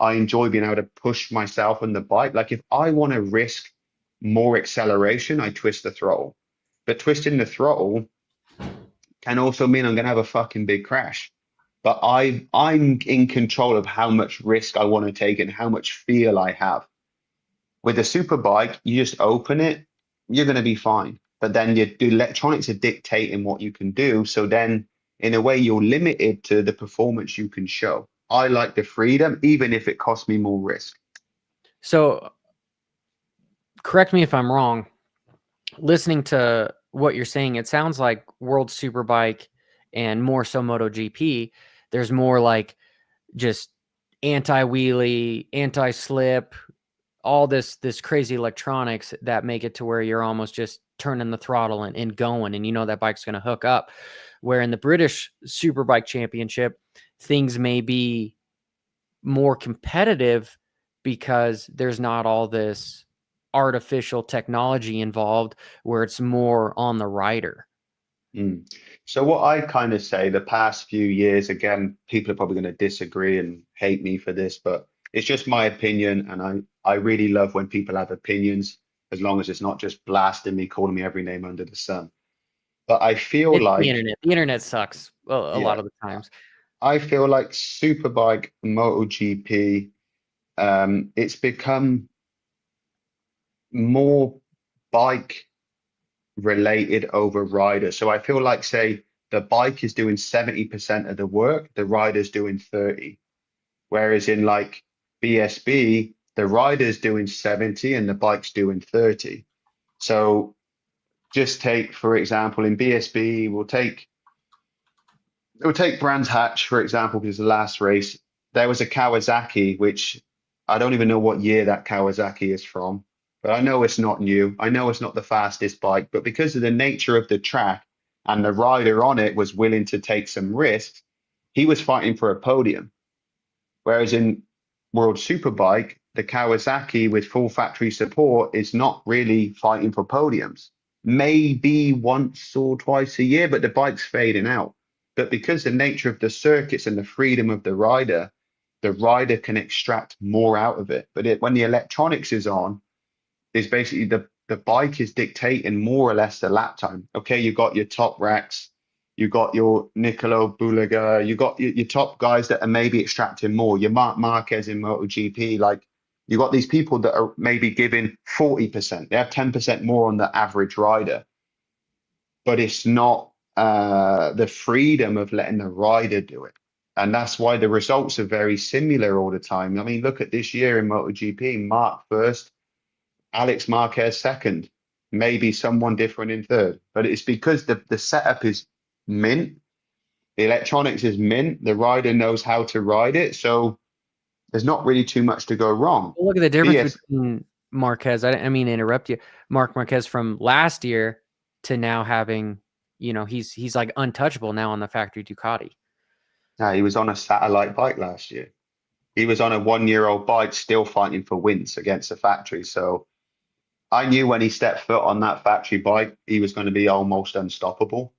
I enjoy being able to push myself on the bike. Like if I want to risk more acceleration, I twist the throttle. But twisting the throttle can also mean I'm going to have a fucking big crash. But I'm in control of how much risk I want to take and how much feel I have. With a super bike, you just open it, you're going to be fine. But then the electronics are dictating what you can do. So then, in a way, you're limited to the performance you can show. I like the freedom, even if it costs me more risk. So, correct me if I'm wrong. Listening to what you're saying, it sounds like World Superbike and more so MotoGP, there's more like just anti-wheelie, anti-slip, all this crazy electronics that make it to where you're almost just turning the throttle and going, and you know that bike's going to hook up. Where in the British Superbike Championship, things may be more competitive because there's not all this artificial technology involved, where it's more on the rider. Mm. So what I kind of say the past few years, again, people are probably going to disagree and hate me for this, but it's just my opinion, and I really love when people have opinions, as long as it's not just blasting me, calling me every name under the sun. But I feel It's the like, internet. The internet sucks a lot yeah, of the times. I feel like Superbike, MotoGP, it's become more bike related over rider. So I feel like, say, the bike is doing 70% of the work, the rider's doing 30. Whereas in like BSB, the rider's doing 70 and the bike's doing 30. So just take, for example, in BSB, we'll take Brands Hatch, for example, because the last race, there was a Kawasaki, which I don't even know what year that Kawasaki is from, but I know it's not new. I know it's not the fastest bike, but because of the nature of the track and the rider on it was willing to take some risks, he was fighting for a podium. Whereas in World Superbike, the Kawasaki with full factory support is not really fighting for podiums. Maybe once or twice a year, but the bike's fading out. But because the nature of the circuits and the freedom of the rider can extract more out of it. But when the electronics is on, is basically the bike is dictating more or less the lap time. Okay, you've got your top racks, you've got your Nicolo Bulaga, you've got your top guys that are maybe extracting more. Your Mark Marquez in MotoGP, like you've got these people that are maybe giving 40%. They have 10% more on the average rider, but it's not the freedom of letting the rider do it. And that's why the results are very similar all the time. I mean, look at this year in MotoGP, Mark first, Alex Marquez second, maybe someone different in third. But it's because the setup is mint, the electronics is mint, the rider knows how to ride it. So there's not really too much to go wrong. Well, look at the difference BS, between Marquez. I mean to interrupt you. Mark Marquez from last year to now having, he's like untouchable now on the factory Ducati. no, he was on a satellite bike last year. He was on a 1-year-old bike still fighting for wins against the factory. So I knew when he stepped foot on that factory bike, he was going to be almost unstoppable.